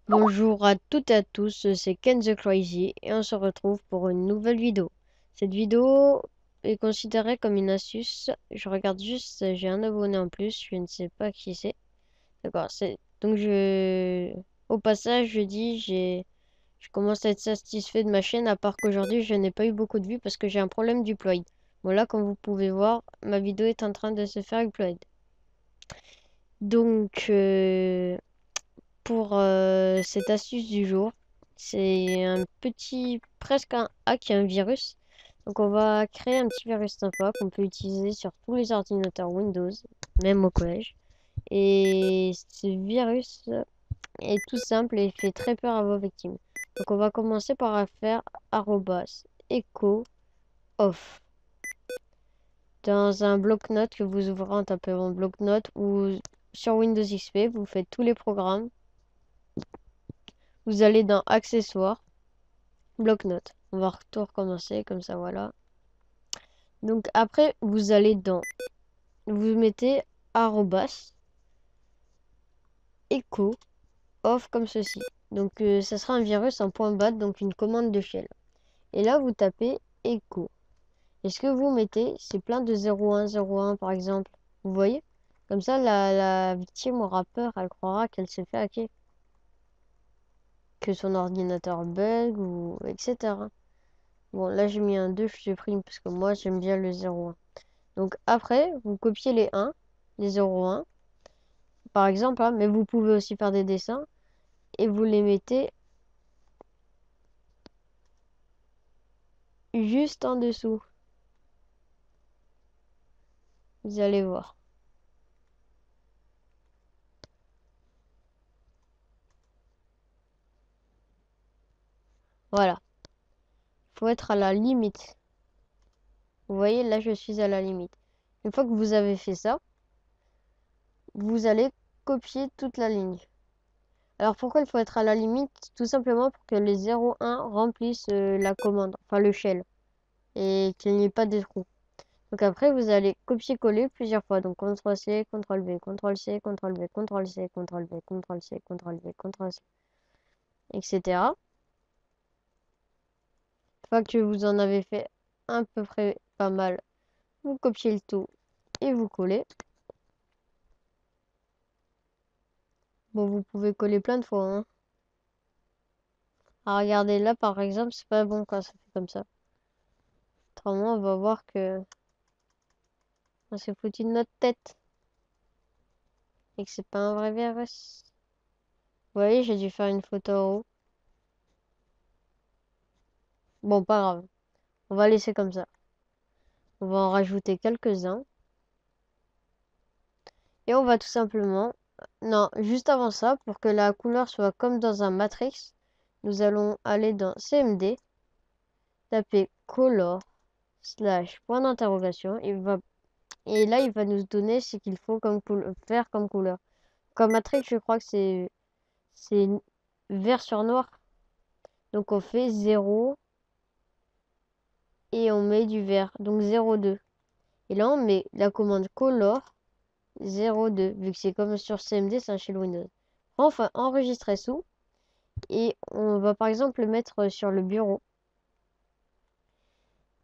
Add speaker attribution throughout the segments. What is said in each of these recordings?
Speaker 1: Bonjour à toutes et à tous, c'est Ken the Crazy et on se retrouve pour une nouvelle vidéo. Cette vidéo est considérée comme une astuce. Je regarde juste, j'ai un abonné en plus, je ne sais pas qui c'est. D'accord, c'est donc au passage, je dis je commence à être satisfait de ma chaîne à part qu'aujourd'hui, je n'ai pas eu beaucoup de vues parce que j'ai un problème d'upload. Bon là, comme vous pouvez voir, ma vidéo est en train de se faire upload. Donc pour cette astuce du jour. C'est un petit, presque un hack, un virus. Donc on va créer un petit virus sympa qu'on peut utiliser sur tous les ordinateurs Windows, même au collège. Et ce virus est tout simple et fait très peur à vos victimes. Donc on va commencer par faire @echo off dans un bloc-notes que vous ouvrez en tapant bloc-notes ou sur Windows XP, vous faites tous les programmes. Vous allez dans accessoires, bloc-notes. On va tout recommencer comme ça, voilà. Donc après, vous allez dans, vous mettez arrobas echo off comme ceci. Donc ça sera un virus en point bat, donc une commande de shell. Et là, vous tapez echo. Et ce que vous mettez, c'est plein de 0101 par exemple. Vous voyez? Comme ça, la victime aura peur, elle croira qu'elle s'est fait hacker. Que son ordinateur bug ou etc. Bon, là j'ai mis un 2, je supprime parce que moi j'aime bien le 0,1. Donc après, vous copiez les 1, les 0,1, par exemple, hein, mais vous pouvez aussi faire des dessins et vous les mettez juste en dessous. Vous allez voir. Voilà. Il faut être à la limite. Vous voyez, là je suis à la limite. Une fois que vous avez fait ça, vous allez copier toute la ligne. Alors pourquoi il faut être à la limite? Tout simplement pour que les 0,1 remplissent la commande, enfin le shell, et qu'il n'y ait pas de trous. Donc après, vous allez copier-coller plusieurs fois. Donc CTRL-C, CTRL-V, CTRL-C, CTRL-V, CTRL-C, CTRL-V, CTRL-C, CTRL-V, CTRL-C, etc. Une fois que vous en avez fait à peu près pas mal, vous copiez le tout et vous collez. Bon, vous pouvez coller plein de fois, hein. Ah, regardez là, par exemple, c'est pas bon quand ça fait comme ça. Autrement, on va voir que on s'est foutu de notre tête et que c'est pas un vrai virus. Vous voyez, j'ai dû faire une photo en haut. Bon, pas grave. On va laisser comme ça. On va en rajouter quelques-uns. Et on va tout simplement... Non, juste avant ça, pour que la couleur soit comme dans un matrix, nous allons aller dans CMD, taper color slash point d'interrogation. Et là, il va nous donner ce qu'il faut comme faire comme couleur. Comme matrix, je crois que c'est vert sur noir. Donc on fait 0 et on met du vert. Donc 0,2. Et là, on met la commande color 0,2. Vu que c'est comme sur CMD, c'est un shell Windows. Enfin, enregistrer sous. Et on va par exemple le mettre sur le bureau.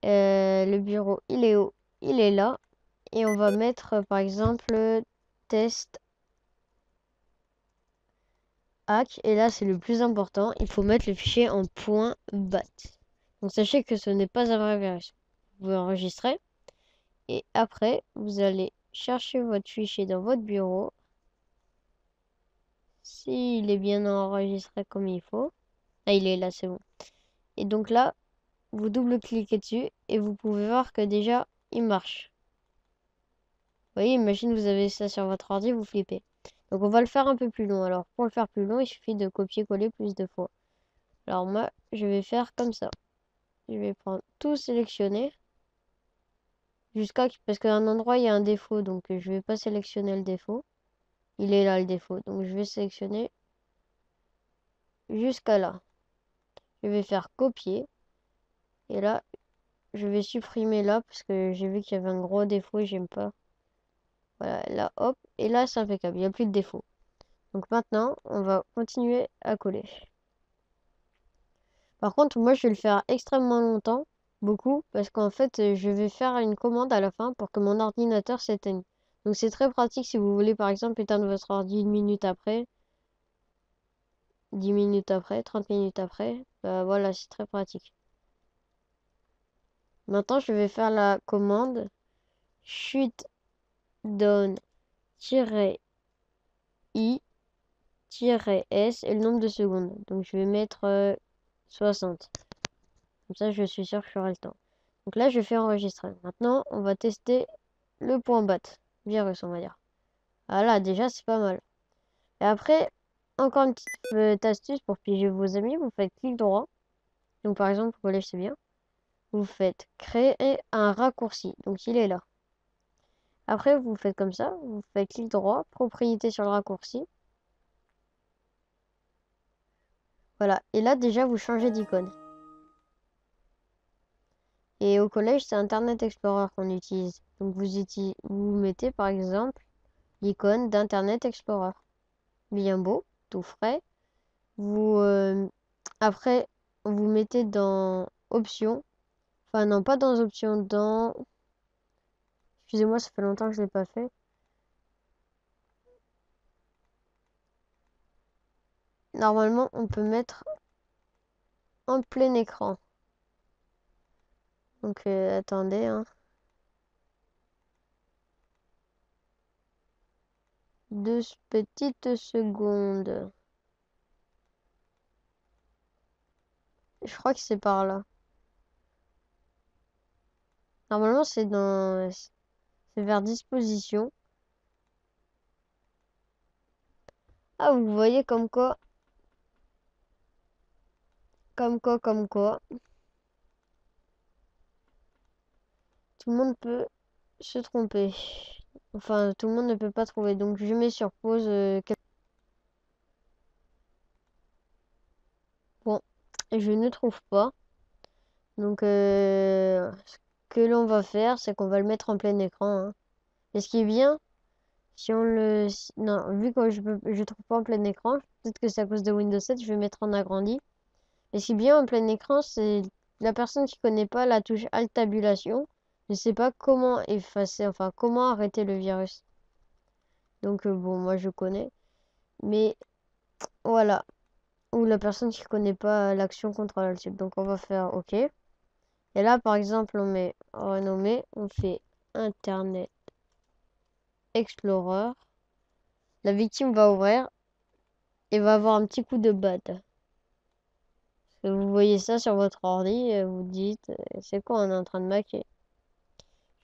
Speaker 1: Le bureau, il est où? Il est là. Et on va mettre par exemple test hack. Et là, c'est le plus important. Il faut mettre le fichier en .bat. Donc sachez que ce n'est pas un vrai virus. Vous enregistrez. Et après, vous allez chercher votre fichier dans votre bureau. S'il est bien enregistré comme il faut. Ah, il est là, c'est bon. Et donc là, vous double-cliquez dessus et vous pouvez voir que déjà, il marche. Vous voyez, imagine vous avez ça sur votre ordi, vous flippez. Donc on va le faire un peu plus long. Alors pour le faire plus long, il suffit de copier-coller plus de fois. Alors moi, je vais faire comme ça. Je vais prendre tout sélectionner. Parce qu'à un endroit, il y a un défaut. Donc je vais pas sélectionner le défaut. Il est là le défaut. Donc je vais sélectionner jusqu'à là. Je vais faire copier. Et là, je vais supprimer là parce que j'ai vu qu'il y avait un gros défaut et j'aime pas. Voilà, là, hop. Et là, c'est impeccable. Il n'y a plus de défaut. Donc maintenant, on va continuer à coller. Par contre, moi, je vais le faire extrêmement longtemps, beaucoup, parce qu'en fait, je vais faire une commande à la fin pour que mon ordinateur s'éteigne. Donc c'est très pratique si vous voulez, par exemple, éteindre votre ordi 1 minute après, 10 minutes après, 30 minutes après. Bah, voilà, c'est très pratique. Maintenant, je vais faire la commande shutdown-i-s et le nombre de secondes. Donc je vais mettre 60. Comme ça, je suis sûr que j'aurai le temps. Donc là, je fais enregistrer. Maintenant, on va tester le point bat. Virus, on va dire. Ah là, déjà, c'est pas mal. Et après, encore une petite astuce pour piéger vos amis. Vous faites clic droit. Donc par exemple, au collège, c'est bien. Vous faites créer un raccourci. Donc il est là. Après, vous faites comme ça. Vous faites clic droit, propriété sur le raccourci. Voilà. Et là, déjà, vous changez d'icône. Et au collège, c'est Internet Explorer qu'on utilise. Donc vous mettez par exemple l'icône d'Internet Explorer. Bien beau, tout frais. Après, vous mettez dans Options. Enfin non, pas dans Options, dans... Excusez-moi, ça fait longtemps que je ne l'ai pas fait. Normalement, on peut mettre en plein écran. Donc attendez, hein. 2 petites secondes. Je crois que c'est par là. Normalement, c'est vers disposition. Ah, vous voyez comme quoi. Comme quoi. Tout le monde peut se tromper. Enfin, tout le monde ne peut pas trouver. Donc, je mets sur pause. Bon, je ne trouve pas. Donc, ce que l'on va faire, c'est qu'on va le mettre en plein écran, hein. Et ce qui est bien, si on le... Non, vu que je trouve pas en plein écran, peut-être que c'est à cause de Windows 7, je vais mettre en agrandi. Et ce qui est bien en plein écran, c'est la personne qui connaît pas la touche Alt-tabulation ne sait pas comment effacer, enfin, comment arrêter le virus. Donc, bon, moi, je connais. Mais, voilà. Ou la personne qui connaît pas l'action contrôle alt. Donc, on va faire OK. Et là, par exemple, on met renommer, on fait Internet Explorer. La victime va ouvrir et va avoir un petit coup de batte. Vous voyez ça sur votre ordi et vous dites, c'est quoi, on est en train de maquer.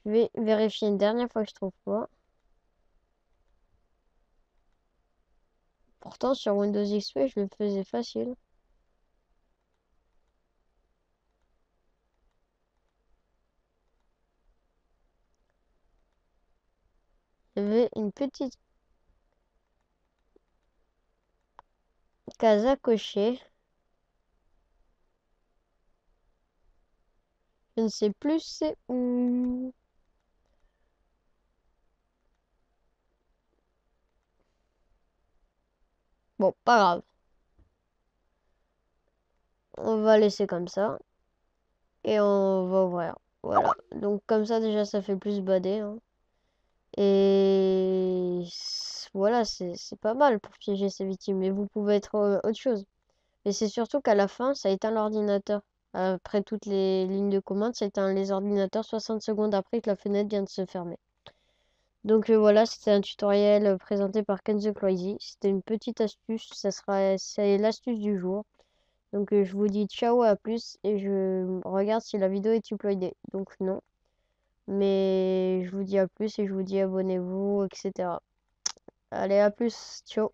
Speaker 1: Je vais vérifier une dernière fois que je trouve pas. Pourtant, sur Windows XP, je le faisais facile. Il y avait une petite case à cocher. Je ne sais plus c'est où. Bon, pas grave. On va laisser comme ça. Et on va ouvrir. Voilà. Donc comme ça, déjà, ça fait plus bader, hein. Et voilà, c'est pas mal pour piéger ces victimes. Mais vous pouvez être autre chose. Mais c'est surtout qu'à la fin, ça éteint l'ordinateur. Après toutes les lignes de commande, ça éteint les ordinateurs 60 secondes après que la fenêtre vient de se fermer. Donc voilà, c'était un tutoriel présenté par Ken the Crazy. C'était une petite astuce, c'est l'astuce du jour. Donc je vous dis ciao, à plus et je regarde si la vidéo est uploadée. Donc non. Mais je vous dis à plus et je vous dis abonnez-vous, etc. Allez, à plus, ciao.